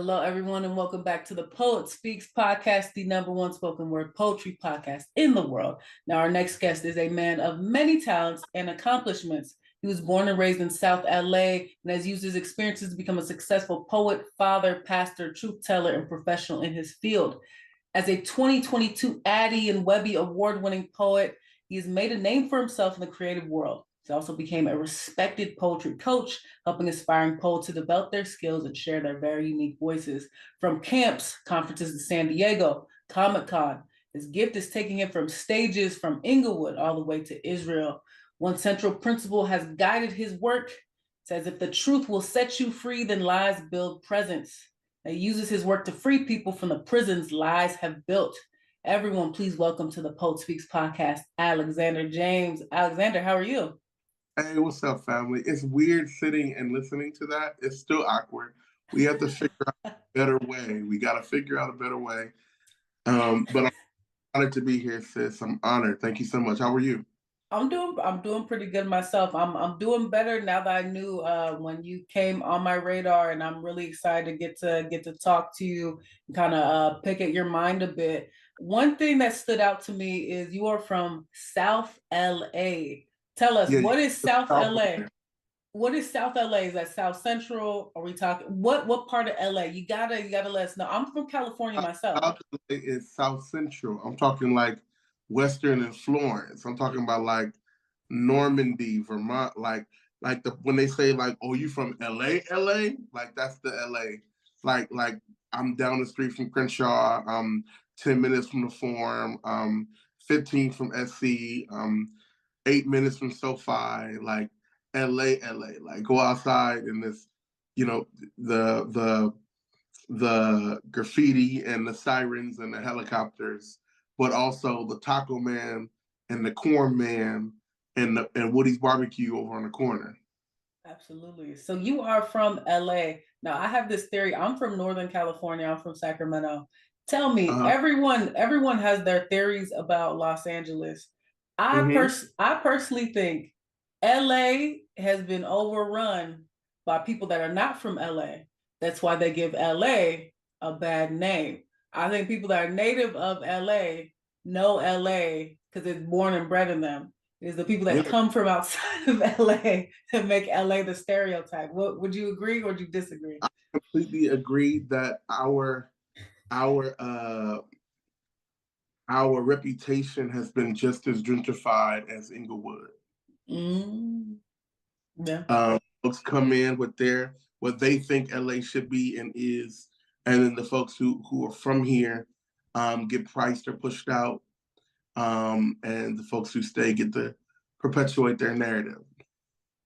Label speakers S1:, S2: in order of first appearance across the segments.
S1: Hello, everyone, and welcome back to the Poet Speaks podcast, the number one spoken word poetry podcast in the world. Now, our next guest is a man of many talents and accomplishments. He was born and raised in South LA and has used his experiences to become a successful poet, father, pastor, truth teller, and professional in his field. As a 2022 Addy and Webby Award-winning poet, he has made a name for himself in the creative world. He also became a respected poetry coach, helping aspiring poets to develop their skills and share their very unique voices. From camps, conferences in San Diego, comicon, his gift is taking him from stages from Inglewood all the way to Israel. One central principle has guided his work. It says, if the truth will set you free, then lies build presence. He uses his work to free people from the prisons lies have built. Everyone, please welcome to the Poet Speaks podcast, Alexander James. Alexander, how are you?
S2: Hey, what's up, family? It's weird sitting and listening to that. It's still awkward. We have to figure out a better way. We got to figure out a better way. But I'm honored to be here, sis. I'm honored. Thank you so much. How are you?
S1: I'm doing pretty good myself. I'm doing better now that I knew when you came on my radar, and I'm really excited to get to talk to you and kind of pick at your mind a bit. One thing that stood out to me is you are from South LA. Tell us,
S2: Yeah,
S1: what is South
S2: South
S1: LA? What is South LA? Is that South Central? Are we talking what part of LA? You gotta let us know. I'm from California myself.
S2: South LA is South Central. I'm talking like Western and Florence. I'm talking about like Normandy, Vermont. Like the when they say like, "Oh, you from LA, LA?" Like that's the LA. Like I'm down the street from Crenshaw. 10 minutes from the Forum. 15 from SC. 8 minutes from SoFi. Like LA, LA. Like go outside in this, you know, the graffiti and the sirens and the helicopters, but also the Taco Man and the Corn Man and Woody's Barbecue over on the corner.
S1: Absolutely. So you are from LA. Now I have this theory. I'm from Northern California. I'm from Sacramento. Tell me,
S2: Uh-huh.
S1: everyone has their theories about Los Angeles.
S2: Mm-hmm.
S1: I personally think LA has been overrun by people that are not from LA. That's why they give LA a bad name. I think people that are native of LA know LA because it's born and bred in them. Is the people that
S2: Yeah,
S1: come from outside of LA and make LA the stereotype. What would you agree or do you disagree?
S2: I completely agree that our uh our reputation has been just as gentrified as Inglewood.
S1: Mm, yeah,
S2: Folks come in with their what they think LA should be and is, and then the folks who are from here get priced or pushed out, and the folks who stay get to perpetuate their narrative.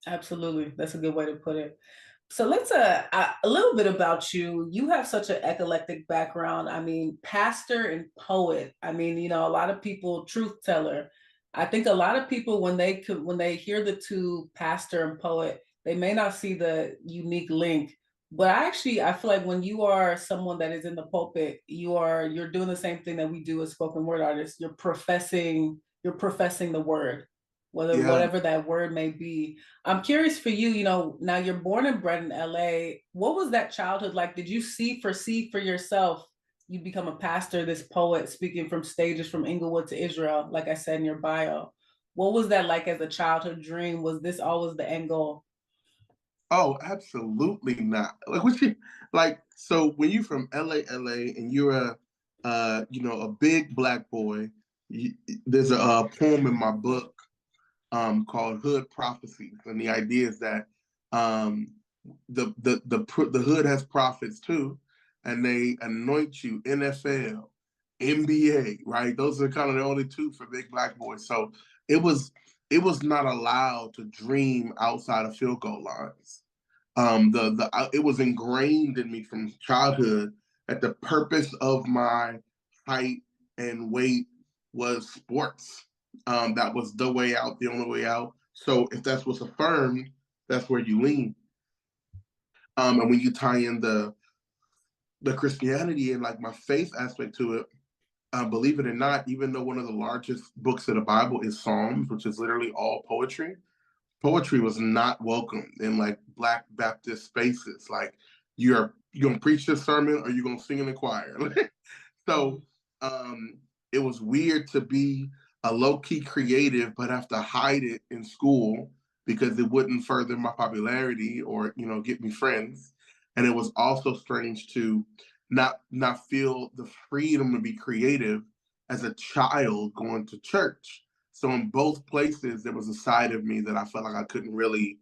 S1: absolutely. That's a good way to put it. So let's a little bit about you. You have such an eclectic background. I mean, pastor and poet. I mean, a lot of people, truth teller. I think a lot of people when they hear the two, pastor and poet, they may not see the unique link. But I feel like when you are someone that is in the pulpit, you're doing the same thing that we do as spoken word artists. You're professing the word,
S2: Yeah.
S1: whatever that word may be. I'm curious for you, now you're born and bred in LA. What was that childhood like? Did you foresee for yourself you become a pastor, this poet speaking from stages from Inglewood to Israel, like I said in your bio? What was that like as a childhood dream? Was this always the end goal?
S2: Oh, absolutely not. Like what you like? So when you from LA, and you're a big black boy, you, there's a poem in my book called Hood Prophecies, and the idea is that um, the hood has prophets too, and they anoint you NFL, NBA, right? Those are kind of the only two for big black boys. So it was it was not allowed to dream outside of field goal lines. It was ingrained in me from childhood that the purpose of my height and weight was sports. That was the way out, the only way out. So if that's what's affirmed, that's where you lean. And when you tie in the Christianity and like my faith aspect to it, believe it or not, even though one of the largest books of the Bible is Psalms, which is literally all poetry, poetry was not welcome in like Black Baptist spaces. Like you gonna preach this sermon or you gonna sing in the choir. So it was weird to be a low-key creative, but have to hide it in school because it wouldn't further my popularity or, get me friends. And it was also strange to not feel the freedom to be creative as a child going to church. So in both places, there was a side of me that I felt like I couldn't really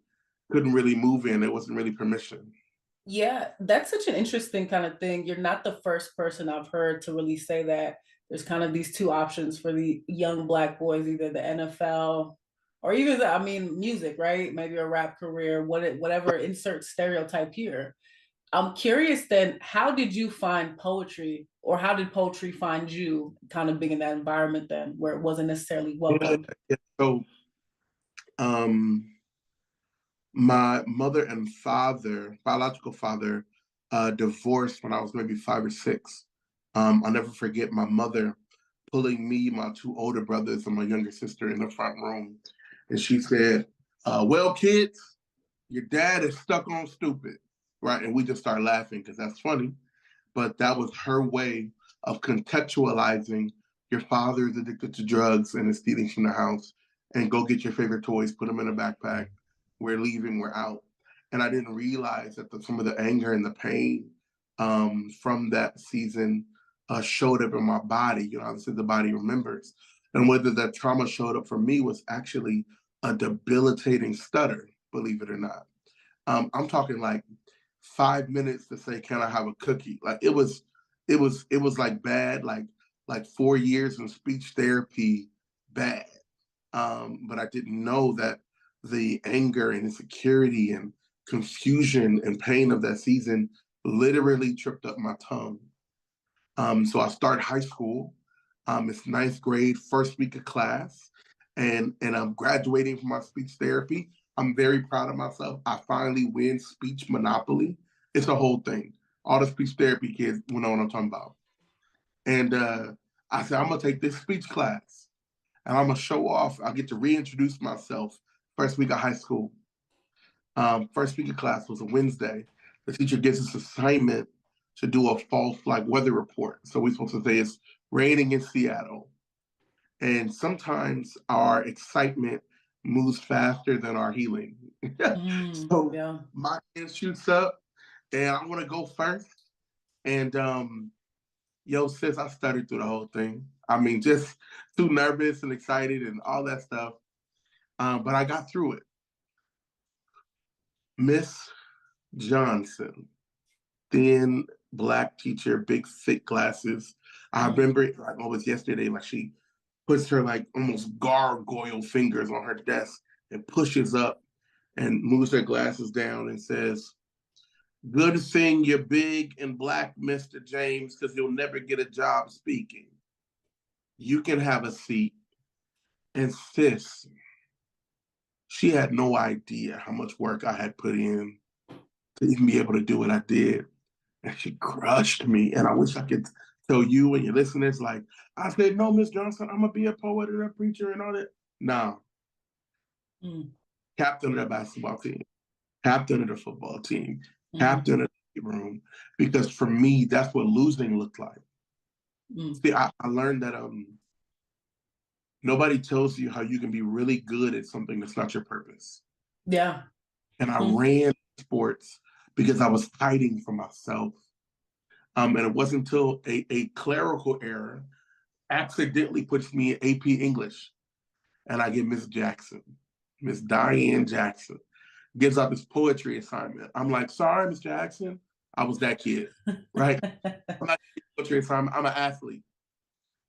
S2: move in. It wasn't really permission.
S1: Yeah, that's such an interesting kind of thing. You're not the first person I've heard to really say that. There's kind of these two options for the young Black boys, either the NFL or even, music, right? Maybe a rap career, whatever, insert stereotype here. I'm curious then, how did you find poetry, or how did poetry find you kind of being in that environment then where it wasn't necessarily welcomed?
S2: Yeah. So, um, my mother and father, biological father, divorced when I was maybe 5 or 6. I'll never forget my mother pulling me, my 2 older brothers, and my younger sister in the front room. And she said, well, kids, your dad is stuck on stupid, right? And we just started laughing because that's funny. But that was her way of contextualizing your father is addicted to drugs and is stealing from the house, and go get your favorite toys, put them in a backpack. We're leaving, we're out. And I didn't realize that some of the anger and the pain from that season showed up in my body. Obviously the body remembers. And whether that trauma showed up for me was actually a debilitating stutter, believe it or not. I'm talking like 5 minutes to say, "Can I have a cookie?" Like it was like bad, like 4 years in speech therapy, bad. But I didn't know that the anger and insecurity and confusion and pain of that season literally tripped up my tongue. So I start high school. It's ninth grade, first week of class, and I'm graduating from my speech therapy. I'm very proud of myself. I finally win speech monopoly. It's a whole thing. All the speech therapy kids know what I'm talking about. And I said, I'm gonna take this speech class and I'm gonna show off. I get to reintroduce myself first week of high school. First week of class was a Wednesday. The teacher gives us assignment to do a false weather report. So we're supposed to say it's raining in Seattle. And sometimes our excitement moves faster than our healing. So
S1: Yeah.
S2: my hand shoots up and I want to go first. And yo, sis, I stuttered through the whole thing. I mean, just too nervous and excited and all that stuff. But I got through it. Miss Johnson, thin Black teacher, big thick glasses. I remember it like almost yesterday, like she puts her like almost gargoyle fingers on her desk and pushes up and moves her glasses down and says, "Good thing you're big and Black, Mr. James, because you'll never get a job speaking. You can have a seat." And sis, she had no idea how much work I had put in to even be able to do what I did. And she crushed me. And I wish I could tell you and your listeners, like, I said, "No, Miss Johnson, I'm going to be a poet and a preacher and all that." No. Captain of the basketball team, captain of the football team, captain of the room. Because for me, that's what losing looked like. See, I learned that nobody tells you how you can be really good at something that's not your purpose.
S1: Yeah.
S2: And I ran sports because I was fighting for myself. And it wasn't until a clerical error accidentally puts me in AP English. And I get Miss Jackson, Miss Diane Jackson, gives out this poetry assignment. I'm like, "Sorry, Miss Jackson." I was that kid, right? I'm not poetry assignment. I'm an athlete.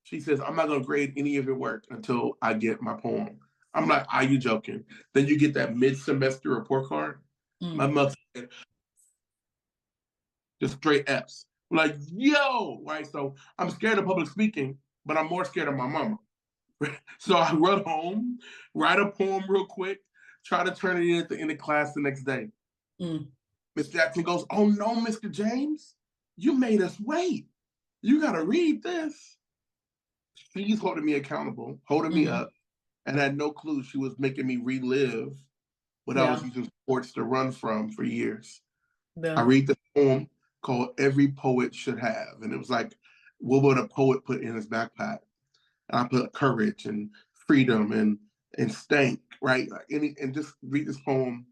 S2: She says, "I'm not going to grade any of your work until I get my poem." I'm like, "Are you joking?" Then you get that mid-semester report card. My mother said, just straight F's. I'm like, yo, right? So I'm scared of public speaking, but I'm more scared of my mama. So I run home, write a poem real quick, try to turn it in at the end of class the next day. Miss Jackson goes, "Oh no, Mr. James, you made us wait. You got to read this." She's holding me accountable, holding me up, and had no clue she was making me relive what I was using sports to run from for years. I
S1: Yeah.
S2: read the poem called Every Poet Should Have. And it was like, what would a poet put in his backpack? And I put courage and freedom and stank, right? Like and just read this poem.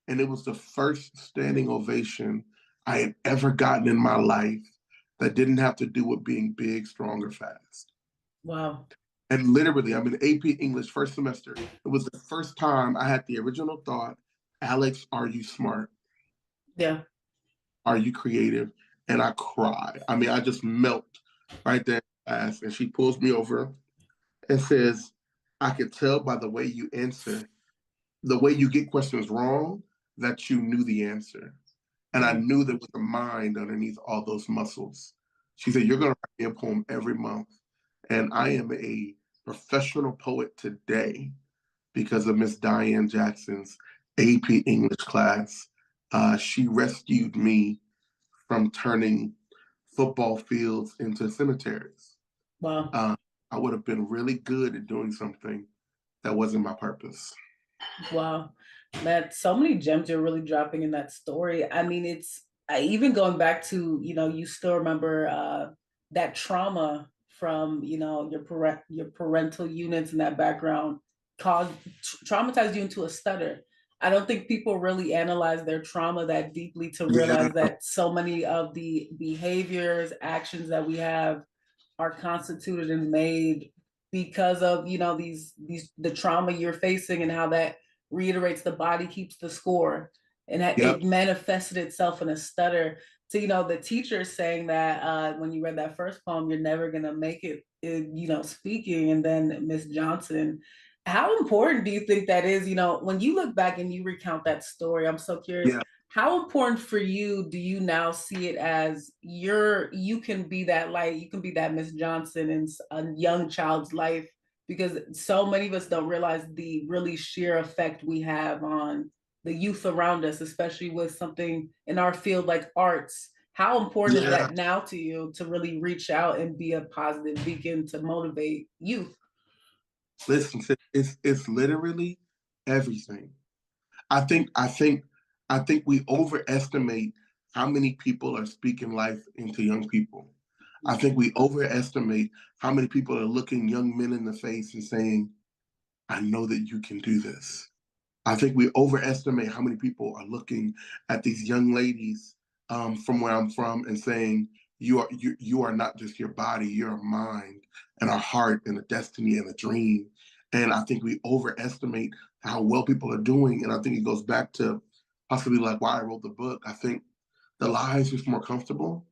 S2: And it was the first standing ovation I had ever gotten in my life that didn't have to do with being big, strong, or fast.
S1: Wow.
S2: And literally, I'm in AP English first semester. It was the first time I had the original thought, Alex, are you smart?
S1: Yeah.
S2: Are you creative? And I cry. I mean, I just melt right there in class. And she pulls me over and says, I could tell by the way you answer, the way you get questions wrong, that you knew the answer. And I knew there was a mind underneath all those muscles. She said, you're going to write me a poem every month. And I am a professional poet today because of Miss Diane Jackson's AP English class. She rescued me from turning football fields into cemeteries.
S1: Wow.
S2: I would have been really good at doing something that wasn't my purpose.
S1: Wow. That so many gems you're really dropping in that story. I mean, even going back to, you still remember that trauma from, your parental units and that background caused traumatized you into a stutter. I don't think people really analyze their trauma that deeply to
S2: Yeah,
S1: realize that so many of the behaviors, actions that we have are constituted and made because of these the trauma you're facing, and how that reiterates the body keeps the score, and
S2: yep,
S1: it manifested itself in a stutter. So the teacher saying that when you read that first poem, you're never gonna make it speaking, and then Miss Johnson, how important do you think that is, when you look back and you recount that story? I'm so curious,
S2: yeah.
S1: how important for you do you now see it as you can be that light, you can be that Miss Johnson in a young child's life? Because so many of us don't realize the really sheer effect we have on the youth around us, especially with something in our field like arts. How important is
S2: Yeah,
S1: that now to you to really reach out and be a positive beacon to motivate youth?
S2: listen, it's literally everything. I think I think I think we overestimate how many people are speaking life into young people. I think we overestimate how many people are looking young men in the face and saying, I know that you can do this. I think we overestimate how many people are looking at these young ladies from where I'm from and saying, you are not just your body, you're a mind and a heart and a destiny and a dream. And I think we overestimate how well people are doing. And I think it goes back to possibly like why I wrote the book. I think the lie is just more comfortable.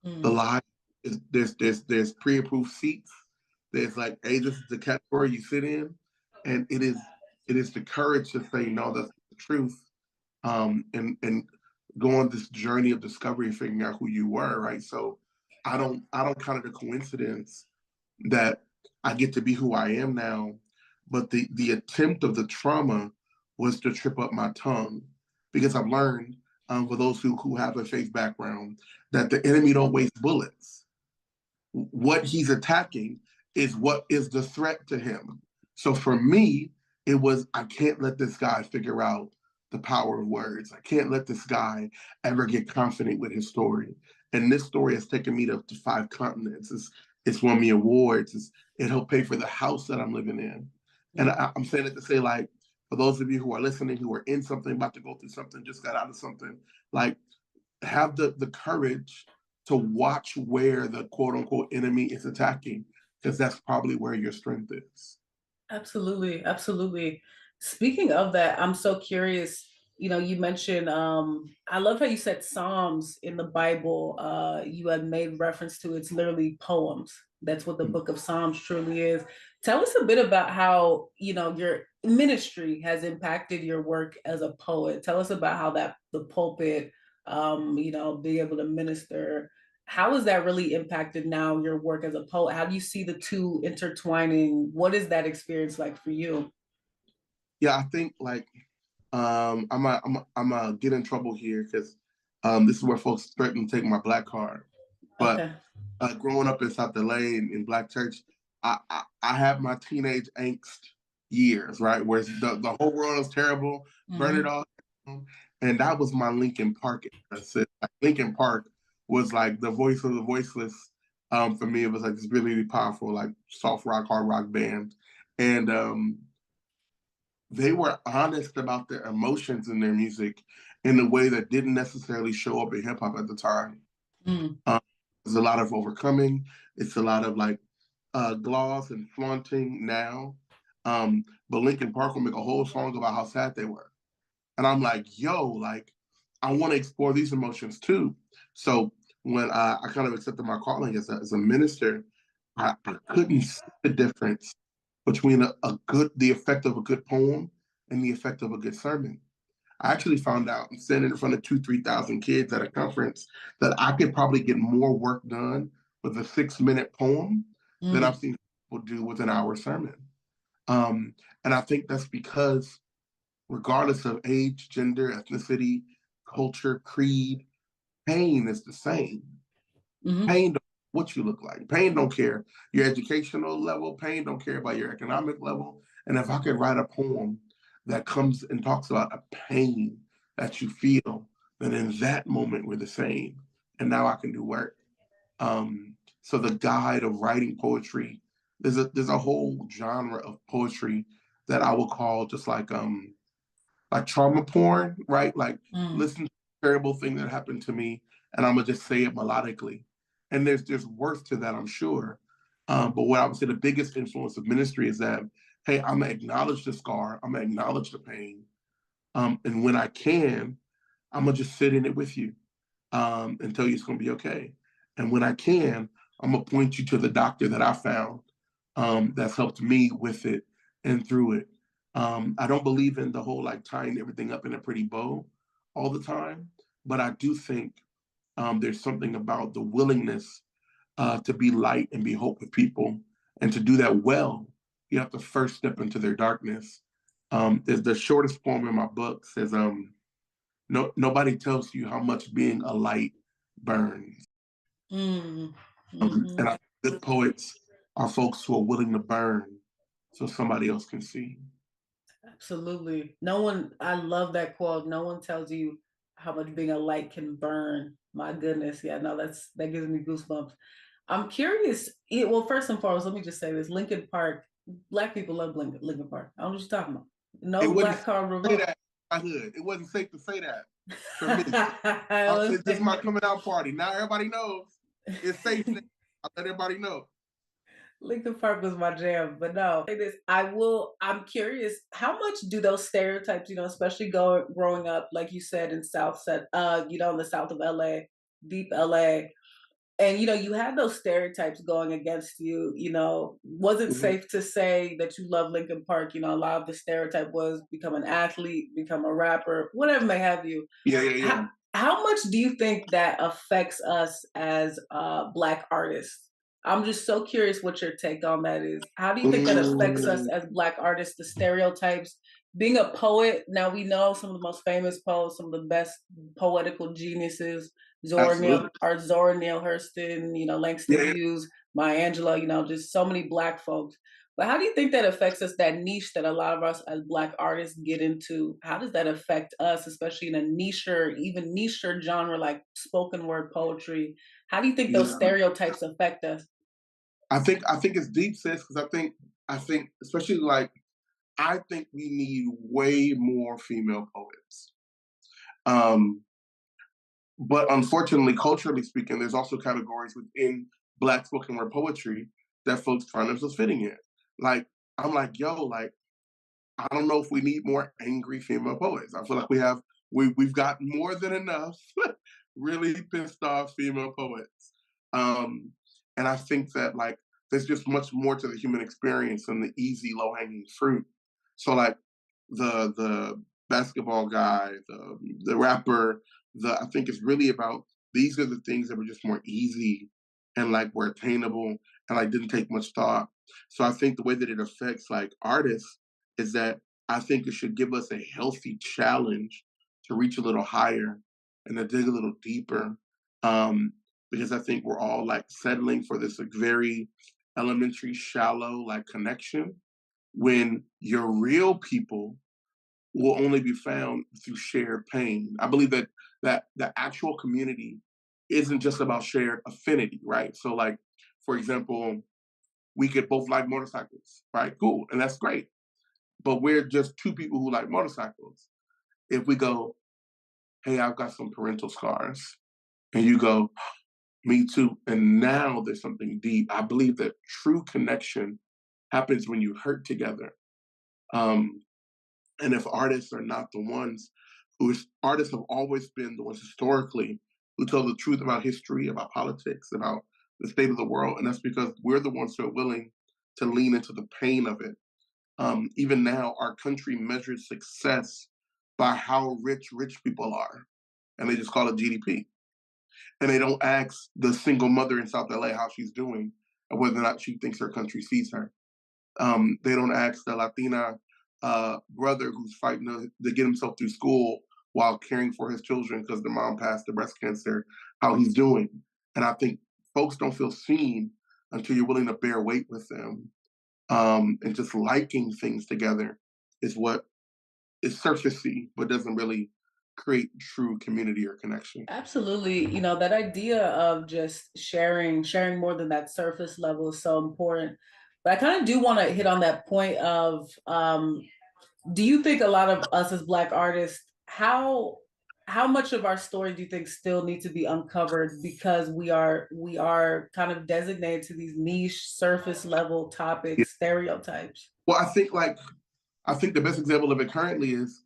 S2: The lie is there's pre-approved seats. There's like, hey, this is the category you sit in, and it is the courage to say no, that's the truth, and go on this journey of discovery and figuring out who you were, right? So I don't count it a coincidence that I get to be who I am now, but the attempt of the trauma was to trip up my tongue because I've learned for those who have a faith background that the enemy don't waste bullets. What he's attacking is what is the threat to him. So for me, it was I can't let this guy figure out the power of words. I can't let this guy ever get confident with his story. And this story has taken me to 5 continents. It's won me awards. It helped pay for the house that I'm living in. And I'm saying it to say, like, for those of you who are listening, who are in something, about to go through something, just got out of something, like, have the courage to watch where the quote unquote enemy is attacking, because that's probably where your strength is.
S1: Absolutely, absolutely. Speaking of that, I'm so curious. You mentioned I love how you said Psalms in the Bible. You had made reference to it's literally poems. That's what the book of Psalms truly is. Tell us a bit about how, your ministry has impacted your work as a poet. Tell us about how that the pulpit, being able to minister, how has that really impacted now your work as a poet? How do you see the two intertwining? What is that experience like for you?
S2: Yeah, I think like I'm gonna get in trouble here because this is where folks threaten to take my black card. But
S1: Okay.
S2: growing up in South LA in black church, I have my teenage angst years, right? Where the whole world is terrible, burn it
S1: Hmm.
S2: all. And that was my Linkin Park. Like, Linkin Park was like the voice of the voiceless. For me, it was like this really, really powerful, like soft rock, hard rock band. And they were honest about their emotions in their music in a way that didn't necessarily show up in hip hop at the time.
S1: Mm.
S2: There's a lot of overcoming. It's a lot of like gloss and flaunting now. But Linkin Park will make a whole song about how sad they were. And I'm like, yo, like, I want to explore these emotions too. So when I kind of accepted my calling as a minister, I couldn't see the difference between the effect of a good poem and the effect of a good sermon. I actually found out, standing in front of 3,000 kids at a conference, that I could probably get more work done with a 6-minute poem than I've seen people do with an hour sermon. And I think that's because regardless of age, gender, ethnicity, culture, creed, pain is the same.
S1: Mm-hmm.
S2: Pain don't care what you look like. Pain don't care your educational level. Pain don't care about your economic level. And if I could write a poem that comes and talks about a pain that you feel, then in that moment we're the same. And now I can do work. So the guide of writing poetry, there's a whole genre of poetry that I would call just like trauma porn, right? Like listen to a terrible thing that happened to me, and I'm gonna just say it melodically. And there's worth to that, I'm sure. But what I would say the biggest influence of ministry is that, hey, I'm gonna acknowledge the scar, I'm gonna acknowledge the pain, and when I can, I'm gonna just sit in it with you and tell you it's gonna be okay. And when I can, I'm gonna point you to the doctor that I found that's helped me with it and through it. I don't believe in the whole like tying everything up in a pretty bow all the time, but I do think there's something about the willingness to be light and be hope with people, and to do that well. You have to first step into their darkness. There's the shortest poem in my book says, "No, nobody tells you how much being a light burns."
S1: Mm-hmm.
S2: And I, good poets are folks who are willing to burn so somebody else can see.
S1: Absolutely. No one, I love that quote. No one tells you how much being a light can burn. My goodness. Yeah, no, that gives me goosebumps. I'm curious. Well, first and foremost, let me just say this. Lincoln Park, Black people love Lincoln Park. I don't know what you're talking about.
S2: It
S1: No
S2: wasn't
S1: black
S2: safe
S1: car
S2: to say
S1: revolt.
S2: that in my hood. It wasn't safe to say that for me. This is my coming out party. Now everybody knows it's safe now. I let everybody know.
S1: Lincoln Park was my jam, but no. Say this, I'm curious, how much do those stereotypes, especially growing up, like you said, in in the south of LA, deep LA, and you had those stereotypes going against you, was it
S2: Mhm.
S1: safe to say that you love Lincoln Park? A lot of the stereotype was become an athlete, become a rapper, whatever may have you.
S2: Yeah, yeah, yeah.
S1: How much do you think that affects us as Black artists? I'm just so curious what your take on that is. How do you think that affects us as Black artists, the stereotypes? Being a poet, now we know some of the most famous poets, some of the best poetical geniuses, Zora
S2: Absolutely.
S1: Neale Hurston, Langston
S2: Yeah, yeah.
S1: Hughes, Maya Angelou, just so many Black folks. But how do you think that affects us, that niche that a lot of us as Black artists get into? How does that affect us, especially in a even nicher genre like spoken word poetry? How do you think those
S2: Yeah.
S1: stereotypes affect us?
S2: I think it's deep, sis, because I think especially like I think we need way more female poets. Um, but unfortunately, culturally speaking, there's also categories within Black spoken word poetry that folks find themselves fitting in. Like, I'm like, yo, like, I don't know if we need more angry female poets. I feel like we've got more than enough really pissed off female poets. Um, and I think that like there's just much more to the human experience than the easy low hanging fruit. So like the basketball guy, the rapper, I think it's really about these are the things that were just more easy and like were attainable and like didn't take much thought. So I think the way that it affects like artists is that I think it should give us a healthy challenge to reach a little higher and to dig a little deeper. Because I think we're all like settling for this like very elementary, shallow like connection when your real people will only be found through shared pain. I believe that the actual community isn't just about shared affinity, right? So, like, for example, we could both like motorcycles, right? Cool, and that's great. But we're just two people who like motorcycles. If we go, hey, I've got some parental scars, and you go, me too, and now there's something deep. I believe that true connection happens when you hurt together. Um, and if artists are not the ones artists have always been the ones historically who tell the truth about history, about politics, about the state of the world. And that's because we're the ones who are willing to lean into the pain of it. Even now, our country measures success by how rich people are. And they just call it GDP. And they don't ask the single mother in South LA how she's doing and whether or not she thinks her country sees her. They don't ask the Latina brother who's fighting to get himself through school while caring for his children because the mom passed of breast cancer, how he's doing. And I think folks don't feel seen until you're willing to bear weight with them. And just liking things together is what is surfacey, but doesn't really create true community or connection.
S1: Absolutely. That idea of just sharing more than that surface level is so important. But I kind of do want to hit on that point of do you think a lot of us as Black artists, how much of our story do you think still need to be uncovered because we are kind of designated to these niche surface level
S2: Yeah.
S1: topics, stereotypes?
S2: Well, I think the best example of it currently is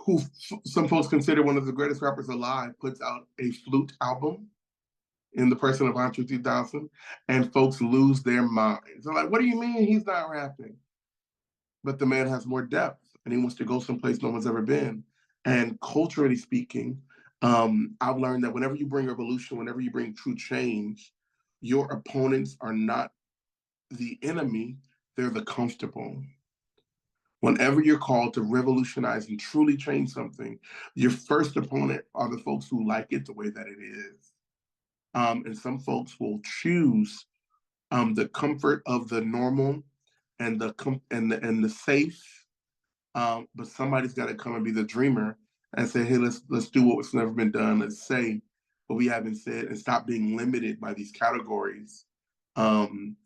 S2: who some folks consider one of the greatest rappers alive puts out a flute album in the person of Andre 3000, and folks lose their minds. They're like, what do you mean he's not rapping? But the man has more depth and he wants to go someplace no one's ever been. And culturally speaking, I've learned that whenever you bring revolution, whenever you bring true change, your opponents are not the enemy, they're the comfortable. Whenever you're called to revolutionize and truly change something, your first opponent are the folks who like it the way that it is. And some folks will choose the comfort of the normal and the safe. But somebody's got to come and be the dreamer and say, hey, let's do what's never been done. Let's say what we haven't said and stop being limited by these categories. And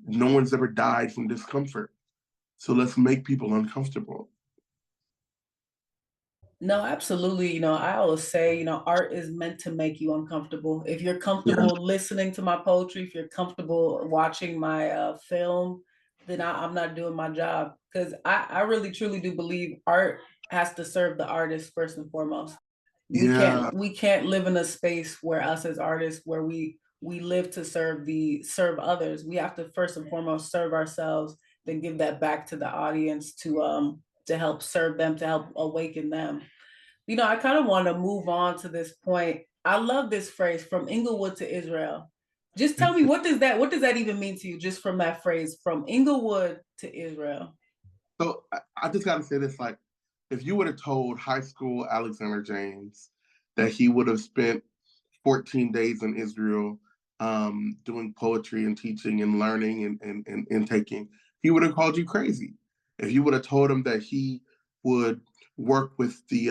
S2: no one's ever died from discomfort. So let's make people uncomfortable.
S1: No, absolutely. I always say, art is meant to make you uncomfortable. If you're
S2: Yeah.
S1: comfortable listening to my poetry, if you're comfortable watching my film, then I'm not doing my job. Because I really truly do believe art has to serve the artist first and foremost. We
S2: Yeah.
S1: can't we can't live in a space where us as artists where we live to serve others. We have to first and foremost serve ourselves, then give that back to the audience to help serve them, to help awaken them. I kind of want to move on to this point. I love this phrase, from Inglewood to Israel. Just tell me, what does that even mean to you, just from that phrase, from Inglewood to Israel?
S2: So I just got to say this, like, if you would have told high school Alexander James that he would have spent 14 days in Israel doing poetry and teaching and learning and taking, he would have called you crazy. If you would have told him that he would work with the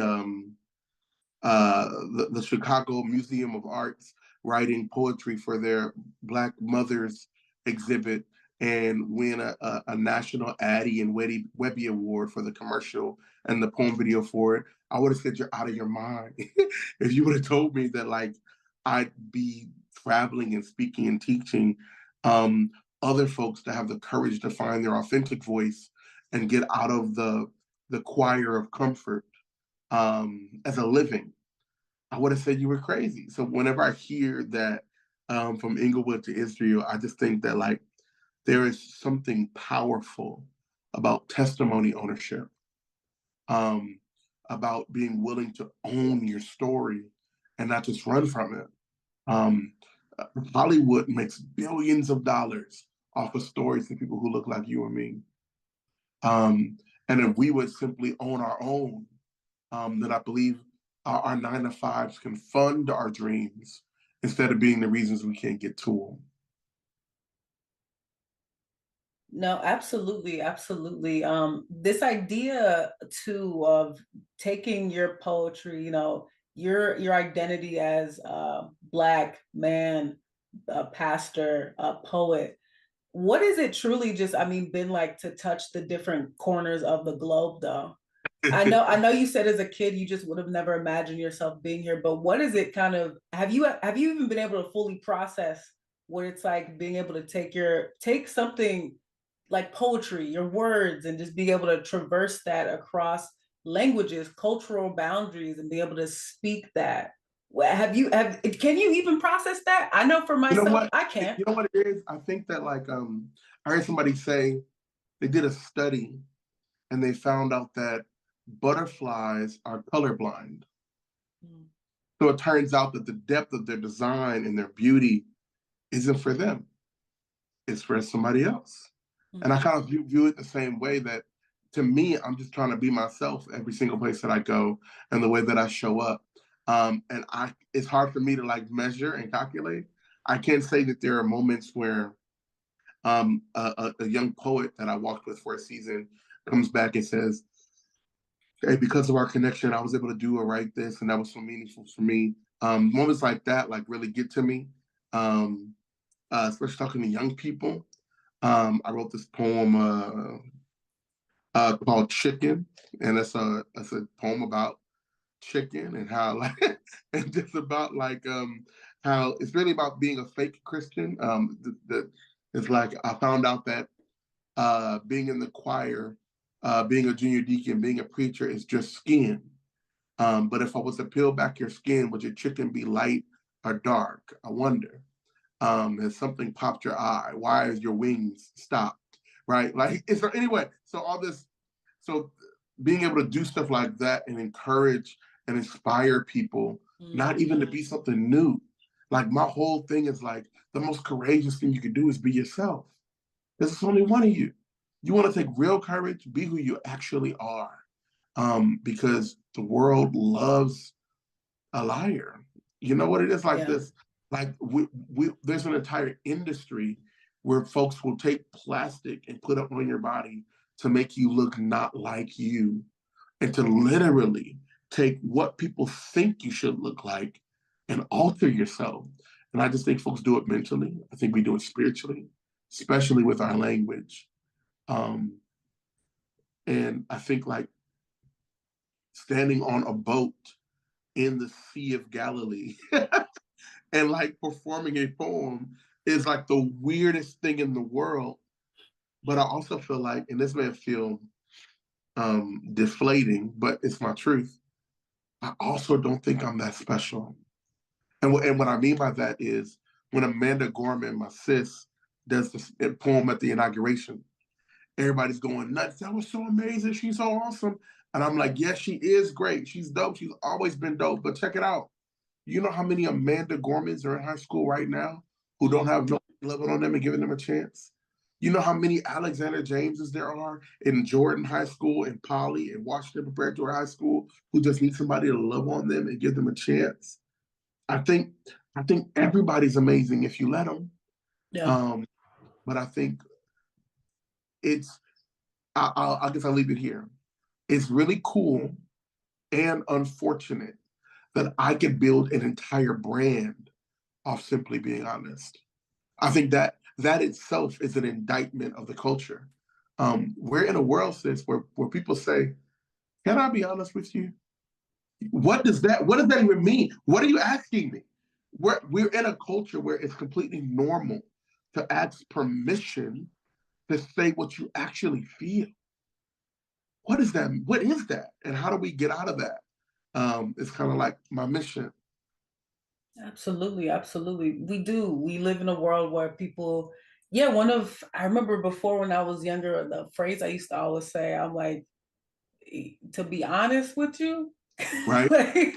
S2: Chicago Museum of Arts writing poetry for their Black Mothers exhibit and win a national Addy and Webby Award for the commercial and the poem video for it, I would have said you're out of your mind. If you would have told me that like I'd be traveling and speaking and teaching other folks to have the courage to find their authentic voice and get out of the choir of comfort as a living, I would have said you were crazy. So whenever I hear that from Inglewood to Israel, I just think that like there is something powerful about testimony ownership, um, about being willing to own your story and not just run from it. Um, Hollywood makes billions of dollars off of stories of people who look like you and me. Um, and if we would simply own our own, then I believe our 9 to 5s can fund our dreams instead of being the reasons we can't get to them.
S1: No, absolutely, absolutely. This idea too of taking your poetry, your identity as a Black man, a pastor, a poet. What is it truly just, I mean, been like to touch the different corners of the globe though? I know you said as a kid you just would have never imagined yourself being here, but what is it kind of have you even been able to fully process what it's like being able to take something like poetry, your words, and just be able to traverse that across languages, cultural boundaries, and be able to speak that? Can you even process that? I know for
S2: You know
S1: myself,
S2: what?
S1: I can't.
S2: You know what it is? I think that I heard somebody say they did a study and they found out that butterflies are colorblind.
S1: Mm.
S2: So it turns out that the depth of their design and their beauty isn't for them. It's for somebody else. And I
S1: Mm.
S2: kind of view it the same way that to me, I'm just trying to be myself every single place that I go and the way that I show up. And it's hard for me to like measure and calculate. I can say that there are moments where a young poet that I walked with for a season comes back and says, hey, because of our connection, I was able to do or write this, and that was so meaningful for me. Moments like that like really get to me, especially talking to young people. I wrote this poem called Chicken, and it's a poem about chicken and how like and just about like how it's really about being a fake Christian. It's like I found out that being in the choir, being a junior deacon, being a preacher is just skin. But if I was to peel back your skin, would your chicken be light or dark? I wonder. Has something popped your eye? Why is your wings stopped? Right? Like, is there anyway? So all this, so being able to do stuff like that and encourage and inspire people, not even to be something new. Like my whole thing is like the most courageous thing you can do is be yourself. There's only one of you. You want to take real courage, be who you actually are. Because the world loves a liar. You know what it is like
S1: Yeah.
S2: this? Like there's an entire industry where folks will take plastic and put it on your body to make you look not like you, and to literally take what people think you should look like and alter yourself. And I just think folks do it mentally. I think we do it spiritually, especially with our language. Um, and I think like standing on a boat in the Sea of Galilee and like performing a poem is like the weirdest thing in the world. But I also feel like, and this may feel deflating, but it's my truth. I also don't think I'm that special. And what I mean by that is when Amanda Gorman, my sis, does this poem at the inauguration, everybody's going nuts. That was so amazing. She's so awesome. And I'm like, yes, she is great. She's dope. She's always been dope. But check it out. You know how many Amanda Gormans are in high school right now who don't have no loving on them and giving them a chance? You know how many Alexander Jameses there are in Jordan High School, in Poly, in Washington Preparatory High School who just need somebody to love on them and give them a chance? I think I think everybody's amazing if you let them.
S1: Yeah.
S2: Um, but I think it's I guess I'll leave it here. It's really cool and unfortunate that I could build an entire brand off simply being honest. I think that itself is an indictment of the culture. We're in a world, sis, where people say, "Can I be honest with you?" What does that even mean? What are you asking me? We're in a culture where it's completely normal to ask permission to say what you actually feel. What is that? What is that? And how do we get out of that? It's kind of like my mission.
S1: Absolutely, absolutely. We do. We live in a world where people, yeah, I remember before when I was younger, the phrase I used to always say, I'm like, to be honest with you,
S2: Right,
S1: like,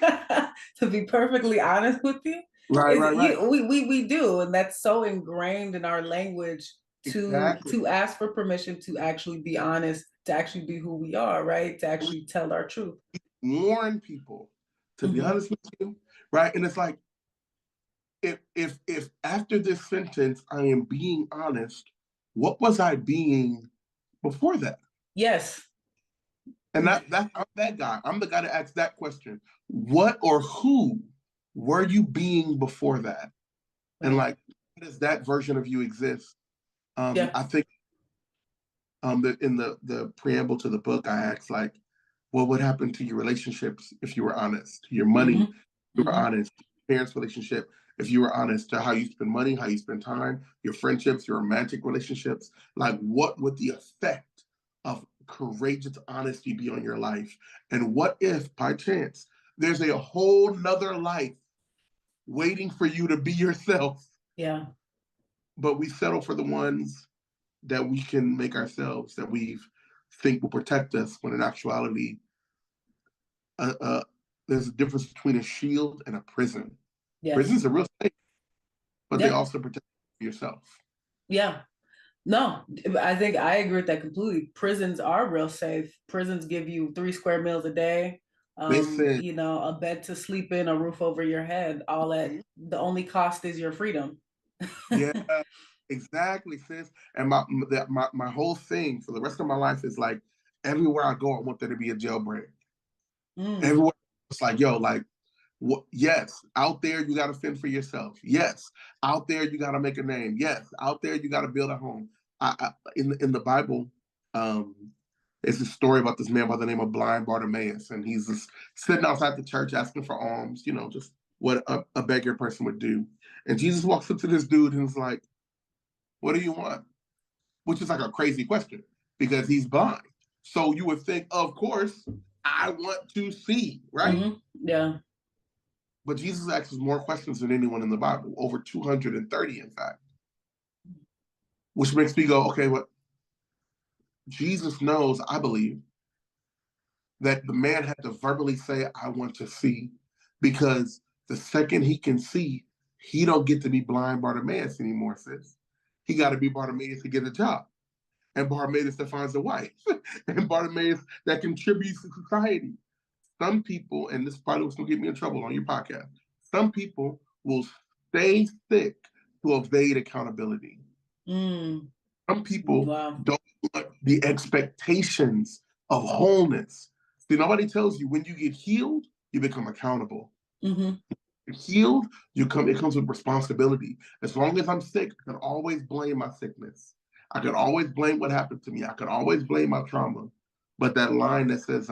S1: to be perfectly honest with you,
S2: right,
S1: is
S2: right, right.
S1: we do, and that's so ingrained in our language
S2: Exactly.
S1: to ask for permission to actually be honest, to actually be who we are, right? To actually tell our truth.
S2: Warn people, to be
S1: Mm-hmm.
S2: honest with you, right? And it's like if after this sentence I am being honest, what was I being before that?
S1: Yes.
S2: And I'm that guy. I'm the guy that asks that question. What or who were you being before that? And
S1: Right.
S2: like, does that version of you exist?
S1: Yeah.
S2: I think in the preamble to the book, I asked like, what would happen to your relationships if you were honest? Your money,
S1: Mm-hmm.
S2: if you were
S1: Mm-hmm.
S2: honest. Parents' relationship, if you were honest, to how you spend money, how you spend time, your friendships, your romantic relationships. Like, what would the effect of courageous honesty be on your life? And what if, by chance, there's a whole nother life waiting for you to be yourself,
S1: Yeah.
S2: but we settle for the ones that we can make ourselves, that we think will protect us, when in actuality, uh, uh, there's a difference between a shield and a prison.
S1: Yes.
S2: Prisons are real safe, but they
S1: Yeah.
S2: also protect yourself.
S1: Yeah. No, I think I agree with that completely. Prisons are real safe. Prisons give you 3 square meals a day,
S2: They said,
S1: a bed to sleep in, a roof over your head. All that, the only cost is your freedom.
S2: yeah, exactly, sis. And my whole thing for the rest of my life is like, everywhere I go, I want there to be a jailbreak.
S1: Mm,
S2: Everywhere, it's like, yo, like, what? Yes, out there you got to fend for yourself. Yes, out there you got to make a name. Yes, out there you got to build a home. In the Bible, um, it's a story about this man by the name of blind Bartimaeus, and he's just sitting outside the church asking for alms. You know, just what a beggar person would do. And Jesus walks up to this dude and is like, "What do you want?" Which is like a crazy question because he's blind. So you would think, of course, I want to see, right?
S1: mm-hmm. Yeah.
S2: But Jesus asks more questions than anyone in the Bible, over 230, in fact, which makes me go, okay, what Jesus knows, I believe, that the man had to verbally say, I want to see, because the second he can see, he don't get to be blind Bartimaeus anymore, sis. He got to be Bartimaeus to get a job, and Bartimaeus that finds a wife, and Bartimaeus that contributes to society. Some people, and this probably was going to get me in trouble on your podcast, some people will stay sick to evade accountability.
S1: Mm,
S2: Some people
S1: wow.
S2: don't want the expectations of wholeness. See, nobody tells you when you get healed, you become accountable.
S1: Mm-hmm.
S2: You're healed, it comes with responsibility. As long as I'm sick, I can always blame my sickness. I can always blame what happened to me. I can always blame my trauma. But that line that says,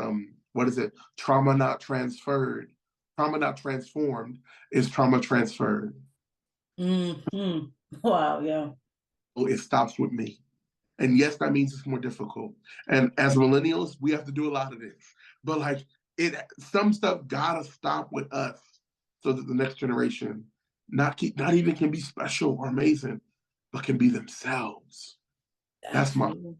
S2: what is it? Trauma not transferred, trauma not transformed is trauma transferred.
S1: Mm-hmm. Wow. Yeah.
S2: So it stops with me. And yes, that means it's more difficult. And as millennials, we have to do a lot of this. But like some stuff gotta stop with us so that the next generation not even can be special or amazing, but can be themselves. That's my
S1: Absolutely.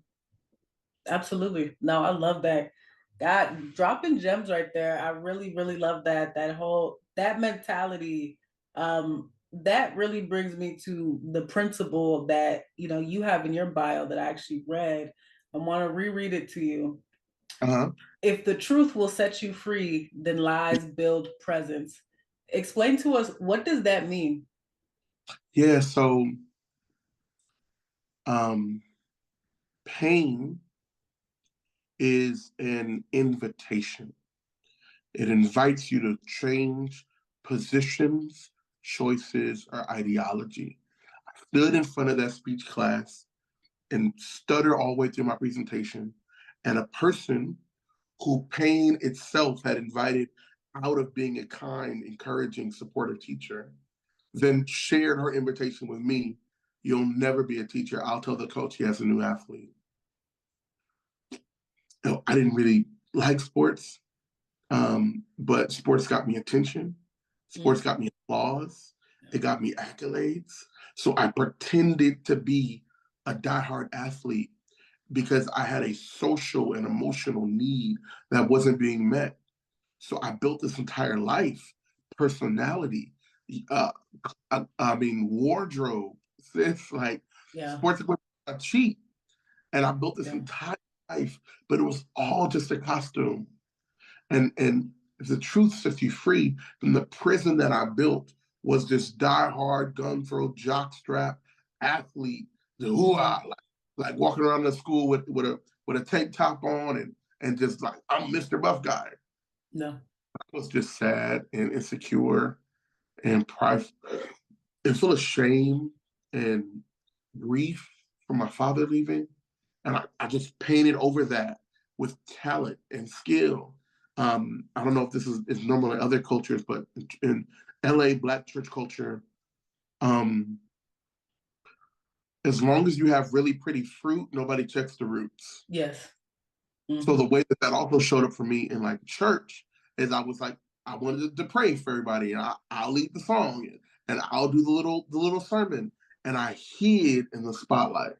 S1: Absolutely. No, I love that. God, dropping gems right there. I really, really love that. That mentality. That really brings me to the principle that you have in your bio that I actually read. I want to reread it to you.
S2: uh-huh.
S1: If the truth will set you free, then lies build presence. Explain to us, what does that mean?
S2: Yeah, so um pain is an invitation. It invites you to change positions, choices, or ideology. I stood in front of that speech class and stutter all the way through my presentation. And a person who pain itself had invited out of being a kind, encouraging, supportive teacher, then shared her invitation with me. You'll never be a teacher. I'll tell the coach he has a new athlete. I didn't really like sports, but sports got me attention. Sports
S1: Mm,
S2: got me applause. It got me accolades. So I pretended to be a diehard athlete because I had a social and emotional need that wasn't being met. So I built this entire life, personality, uh, wardrobe. It's like
S1: yeah,
S2: sports equipment are cheap. And I built this
S1: yeah.
S2: entire life, but it was all just a costume. And if the truth sets you free, then the prison that I built was this diehard, gun throw, jockstrap athlete. The
S1: Mm,
S2: hoo-ah, like walking around the school with a tank top on and just like, I'm Mr. Buff Guy.
S1: No.
S2: I was just sad and insecure and pride and full of shame and grief from my father leaving. And I just painted over that with talent and skill. I don't know if this is normal in other cultures, but in LA Black church culture, as long as you have really pretty fruit, nobody checks the roots.
S1: Yes. Mm-hmm.
S2: So the way that also showed up for me in like church is I was like, I wanted to pray for everybody, and I'll lead the song, and I'll do the little sermon, and I hid in the spotlight.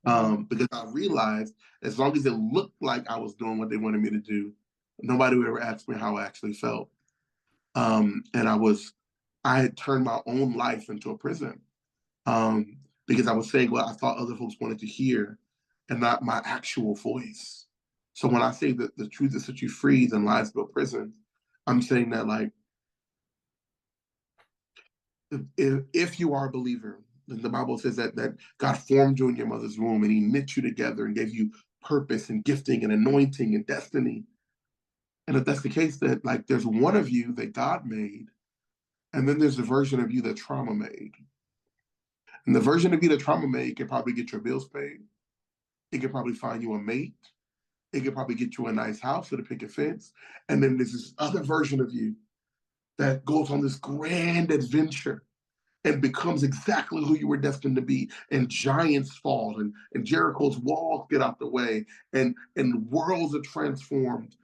S2: Because I realized as long as it looked like I was doing what they wanted me to do, nobody would ever ask me how I actually felt. And I had turned my own life into a prison, because I was saying what I thought other folks wanted to hear and not my actual voice. So when I say that the truth will set you free, then lies build prisons, I'm saying that like, if you are a believer, the Bible says that God formed you in your mother's womb and he knit you together and gave you purpose and gifting and anointing and destiny. And if that's the case, that like there's one of you that God made, and then there's a version of you that trauma made. And the version of you that trauma made can probably get your bills paid. It can probably find you a mate. It could probably get you a nice house with a picket fence. And then there's this other version of you that goes on this grand adventure and becomes exactly who you were destined to be. And giants fall, and Jericho's walls get out the way, and worlds are transformed.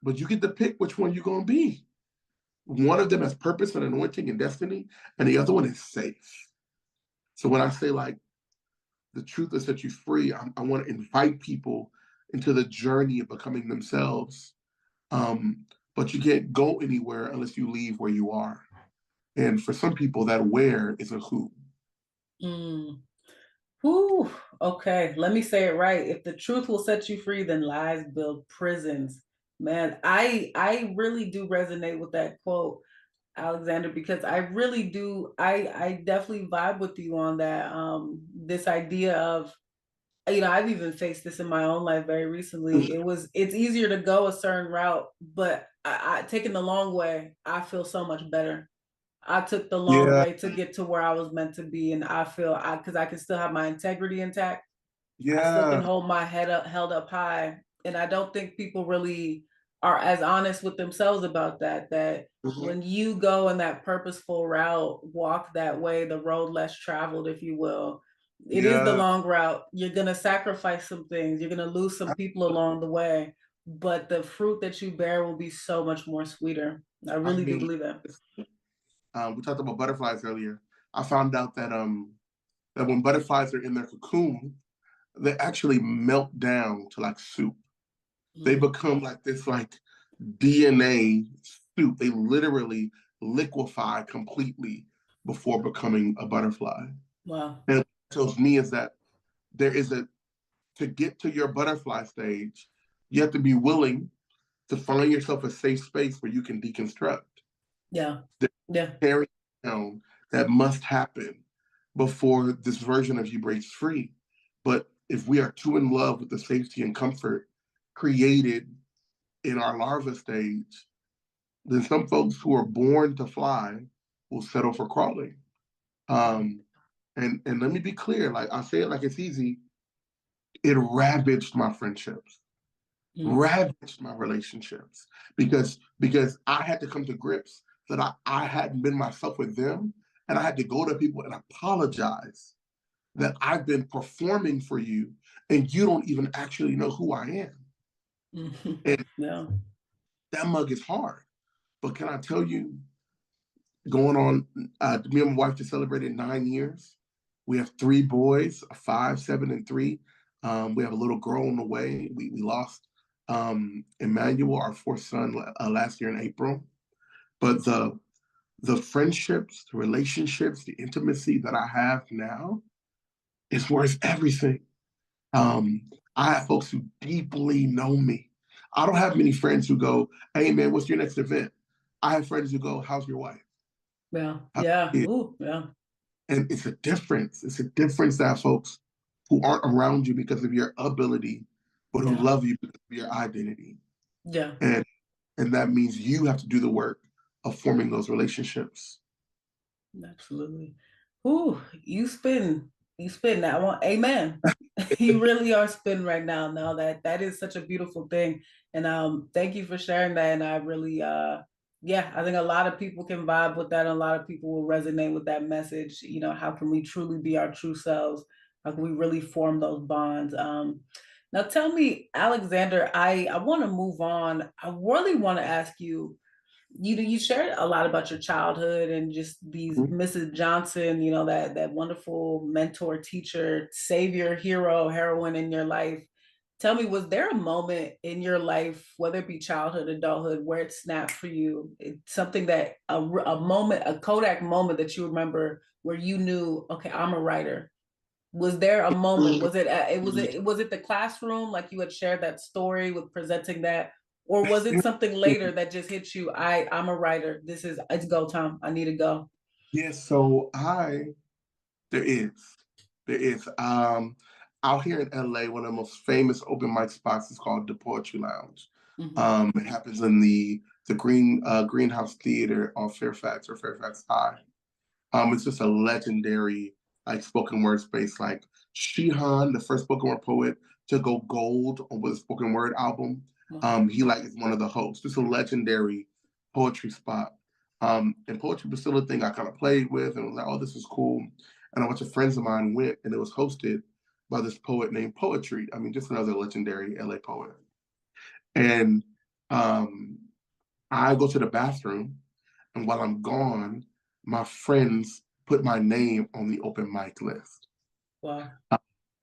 S2: But you get to pick which one you're going to be. One of them has purpose and anointing and destiny, and the other one is safe. So when I say like, the truth will set you free, I want to invite people into the journey of becoming themselves. But you can't go anywhere unless you leave where you are. And for some people, that where is a who.
S1: Whew. Okay, let me say it right. If the truth will set you free, then lies build prisons. Man, I really do resonate with that quote, Alexander, because I really do. I definitely vibe with you on that. This idea of, I've even faced this in my own life very recently. It's easier to go a certain route, but I taking the long way, I feel so much better. I took the long
S2: Yeah,
S1: way to get to where I was meant to be, and I feel because I can still have my integrity intact. I still can
S2: yeah.
S1: hold my head up, held up high, and I don't think people really are as honest with themselves about that. That when you go in that purposeful route, walk that way, the road less traveled, if you will, it is the
S2: Yeah.
S1: long route. You're gonna sacrifice some things. You're gonna lose some people along the way, but the fruit that you bear will be so much more sweeter. I
S2: I
S1: really do
S2: mean,
S1: believe that.
S2: we talked about butterflies earlier. I found out that when butterflies are in their cocoon, they actually melt down to like soup. They become like this like DNA soup. They literally liquefy completely before becoming a butterfly.
S1: Wow.
S2: And what it tells me is that there is to get to your butterfly stage, you have to be willing to find yourself a safe space where you can deconstruct.
S1: Yeah.
S2: There's
S1: Yeah.
S2: tearing down that must happen before this version of you breaks free. But if we are too in love with the safety and comfort created in our larva stage, then some folks who are born to fly will settle for crawling. Um, and let me be clear, like I say it like it's easy, it ravaged my friendships, ravaged my relationships, because I had to come to grips that I hadn't been myself with them, and I had to go to people and apologize that I've been performing for you and you don't even actually know who I am. And
S1: Yeah.
S2: that mug is hard. But can I tell you, going on, me and my wife just celebrated 9 years. We have 3 boys, 5, 7, and 3. We have a little girl on the way. We lost Emmanuel, our fourth son, last year in April. But the friendships, the relationships, the intimacy that I have now is worth everything. I have folks who deeply know me. I don't have many friends who go, "Hey man, what's your next event?" I have friends who go, "How's your wife?"
S1: Yeah. Yeah. Ooh, yeah.
S2: And it's a difference. It's a difference that folks who aren't around you because of your ability, but who love you because of your identity.
S1: Yeah.
S2: And that means you have to do the work of forming those relationships.
S1: Absolutely. Ooh, you spin that one. Amen. You really are spinning right now. Now that is such a beautiful thing. And thank you for sharing that. And I really yeah, I think a lot of people can vibe with that. And a lot of people will resonate with that message. You know, how can we truly be our true selves? How can we really form those bonds? Now tell me, Alexander, I want to move on. I really want to ask you, you shared a lot about your childhood and just these Mrs. Johnson, you know, that wonderful mentor, teacher, savior, hero, heroine in your life. Tell me, was there a moment in your life, whether it be childhood, adulthood, where it snapped for you? It's something that a moment, a Kodak moment that you remember where you knew, okay, I'm a writer. Was there a moment? Was it the classroom, like you had shared that story with presenting that, or was it something later that just hit you? I'm a writer. It's go time. I need to go.
S2: Yeah, so there is. There is. Out here in LA, one of the most famous open mic spots is called the Poetry Lounge. It happens in the Greenhouse Theater on Fairfax or Fairfax High. It's just a legendary like spoken word space. Like Shihan, the first spoken word poet to go gold on with a spoken word album. He like is one of the hosts. It's a legendary poetry spot. And poetry was still a thing I kind of played with and was like, oh, this is cool. And a bunch of friends of mine went, and it was hosted by this poet named Poetry. I mean, just another legendary LA poet. And I go to the bathroom, and while I'm gone, my friends put my name on the open mic list.
S1: Wow.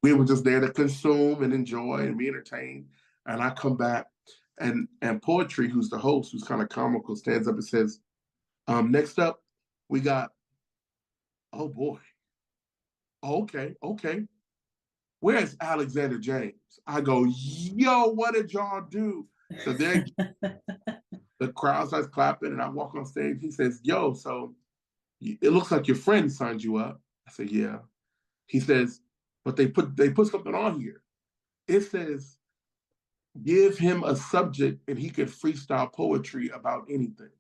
S2: We were just there to consume and enjoy and be entertained. And I come back, and Poetry, who's the host, who's kind of comical, stands up and says, next up, we got, oh boy, okay. Where's Alexander James? I go, yo, what did y'all do? So there, the crowd starts clapping, and I walk on stage. He says, yo, so it looks like your friend signed you up. I said, yeah. He says, but they put something on here. It says, give him a subject and he could freestyle poetry about anything.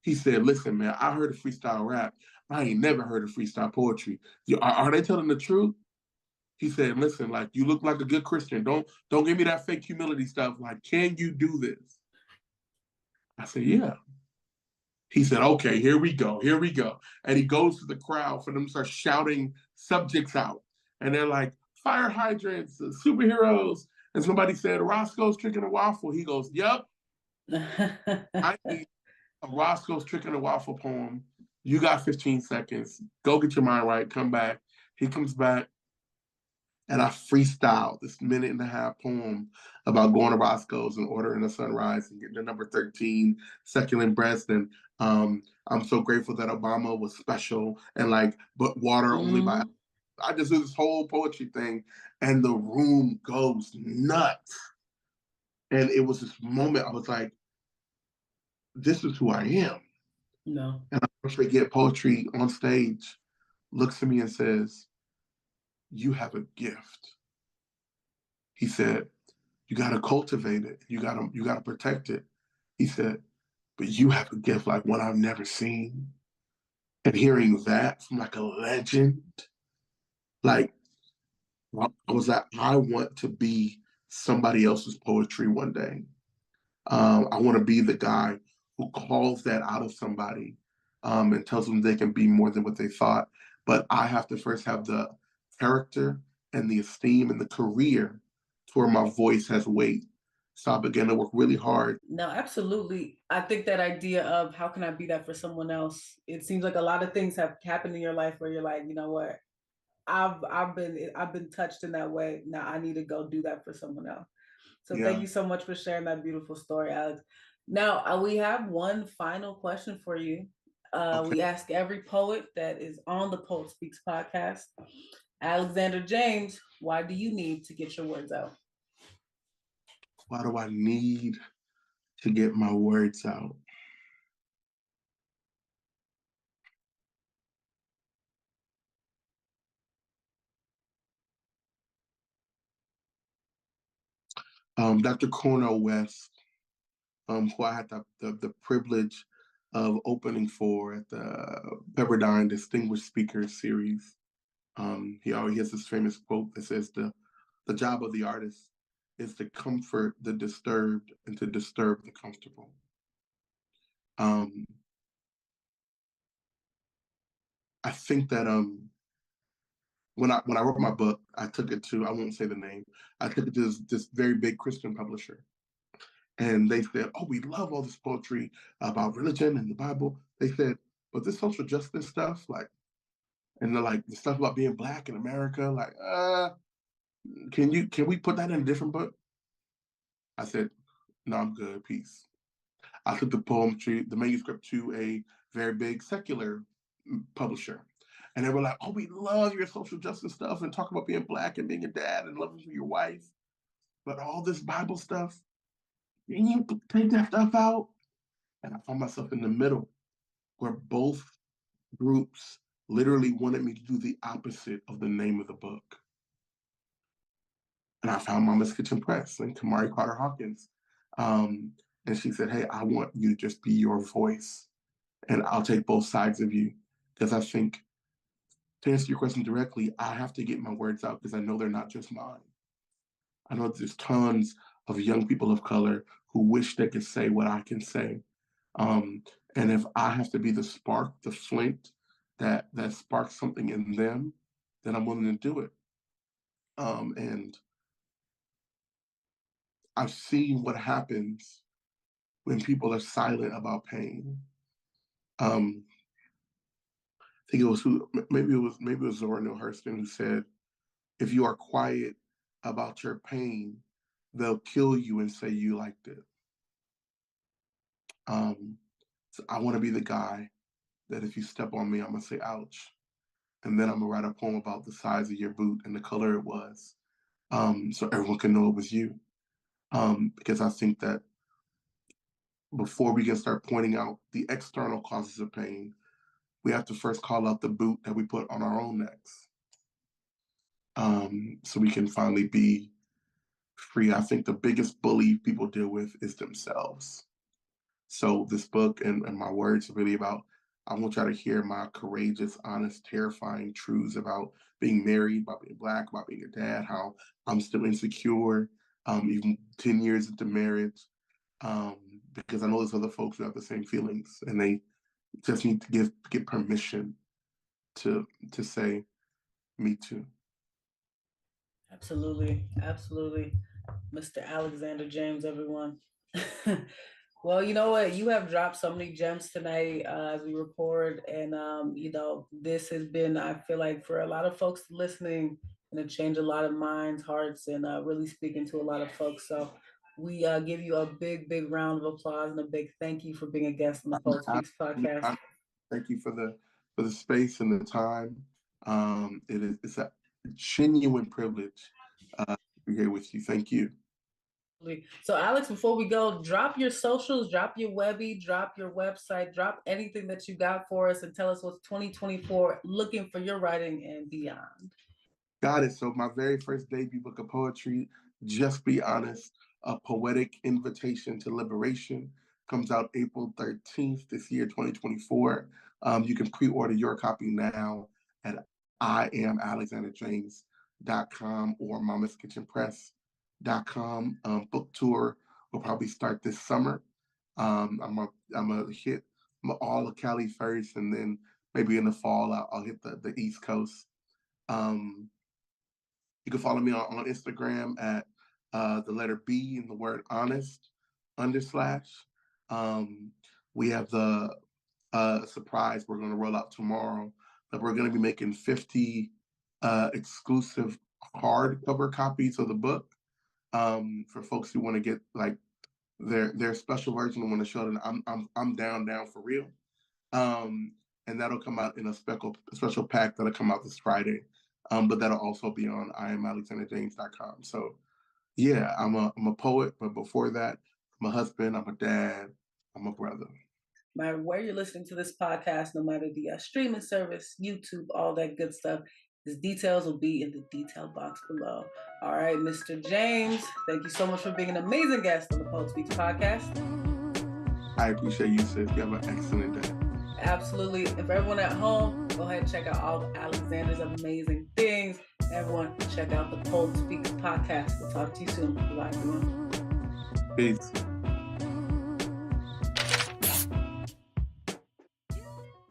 S2: He said, listen, man, I heard of freestyle rap. I ain't never heard of freestyle poetry. Are they telling the truth? He said, listen, like, you look like a good Christian. Don't give me that fake humility stuff. Like, can you do this? I said, yeah. He said, okay, here we go. And he goes to the crowd for them to start shouting subjects out. And they're like, fire hydrants, superheroes. And somebody said, Roscoe's Chicken and Waffle. He goes, yep. I need a Roscoe's Chicken and Waffle poem. You got 15 seconds. Go get your mind right. Come back. He comes back. And I freestyled this 1.5-minute poem about going to Roscoe's and ordering a sunrise and getting the number 13, succulent breast. And I'm so grateful that Obama was special and like, but water only by. I just do this whole poetry thing, and the room goes nuts. And it was this moment I was like, this is who I am.
S1: No.
S2: And I never forget Poetry on stage looks at me and says, you have a gift. He said, you got to cultivate it. You got to protect it. He said, but you have a gift like one I've never seen. And hearing that from like a legend, like I was like, I want to be somebody else's poetry one day. I want to be the guy who calls that out of somebody and tells them they can be more than what they thought. But I have to first have the character and the esteem and the career to where my voice has weight. So I began to work really hard.
S1: No, absolutely. I think that idea of how can I be that for someone else? It seems like a lot of things have happened in your life where you're like, you know what? I've been touched in that way. Now I need to go do that for someone else. So thank you so much for sharing that beautiful story, Alex. Now we have one final question for you.
S2: Okay.
S1: We ask every poet that is on the Poet Speaks podcast. Alexander James, why do you need to get your words out?
S2: Why do I need to get my words out? Dr. Cornel West, who I had the privilege of opening for at the Pepperdine Distinguished Speakers Series. He always has this famous quote that says, the job of the artist is to comfort the disturbed and to disturb the comfortable. I think that when I wrote my book, I took it to, I won't say the name, I took it to this very big Christian publisher. And they said, oh, we love all this poetry about religion and the Bible. They said, but this social justice stuff, like, and they're like, the stuff about being Black in America, like, can we put that in a different book? I said, no, I'm good, peace. I took the manuscript to a very big secular publisher. And they were like, oh, we love your social justice stuff and talk about being Black and being a dad and loving your wife. But all this Bible stuff, can you take that stuff out? And I found myself in the middle where both groups literally wanted me to do the opposite of the name of the book. And I found Mama's Kitchen Press and Kamari Carter Hawkins. And she said, hey, I want you to just be your voice. And I'll take both sides of you. Because I think, to answer your question directly, I have to get my words out because I know they're not just mine. I know there's tons of young people of color who wish they could say what I can say. And if I have to be the spark, the flint that sparks something in them, then I'm willing to do it. And I've seen what happens when people are silent about pain. I think it was maybe it was Zora Neale Hurston who said, if you are quiet about your pain, they'll kill you and say you liked it. So I want to be the guy that if you step on me, I'm gonna say ouch. And then I'm gonna write a poem about the size of your boot and the color it was. So everyone can know it was you. Because I think that before we can start pointing out the external causes of pain, we have to first call out the boot that we put on our own necks. So we can finally be free. I think the biggest bully people deal with is themselves. So this book and my words are really about, I want y'all to hear my courageous, honest, terrifying truths about being married, about being Black, about being a dad, how I'm still insecure, even 10 years into marriage, because I know there's other folks who have the same feelings and they just need to get permission to say, me too.
S1: Absolutely. Absolutely. Mr. Alexander James, everyone. Well, you know what? You have dropped so many gems tonight as we record. And, this has been, I feel like, for a lot of folks listening, going to change a lot of minds, hearts, and really speaking to a lot of folks. So we give you a big, big round of applause and a big thank you for being a guest on the Poet Speaks podcast.
S2: Thank you for the space and the time. It's a genuine privilege to be here with you. Thank you.
S1: So Alex, before we go, drop your socials, drop your Webby, drop your website, drop anything that you got for us and tell us what's 2024 looking for your writing and beyond.
S2: Got it. So my very first debut book of poetry, Just Be Honest, A Poetic Invitation to Liberation, comes out April 13th this year, 2024. You can pre-order your copy now at IamAlexanderJames.com or MamasKitchenPress.com. Book tour will probably start this summer. I'm gonna hit all of Cali first, and then maybe in the fall I'll hit the East Coast. You can follow me on Instagram at the letter B in the word honest _. We have the surprise we're going to roll out tomorrow that we're going to be making 50 exclusive hardcover copies of the book for folks who want to get like their special version and want to show that I'm down for real. And that'll come out in a special pack that'll come out this Friday. But that'll also be on IamAlexanderJames.com. So yeah, I'm a poet, but before that, I'm a husband, I'm a dad, I'm a brother.
S1: No matter where you're listening to this podcast, no matter the streaming service, YouTube, all that good stuff, His details will be in the detail box below. All right, Mr. James, thank you so much for being an amazing guest on the Poet Speaks podcast.
S2: I appreciate you, sis. You have an excellent day.
S1: Absolutely. And for everyone at home, go ahead and check out all of Alexander's amazing things. Everyone, check out the Poet Speaks podcast. We'll talk to you soon. Bye, everyone.
S2: Peace.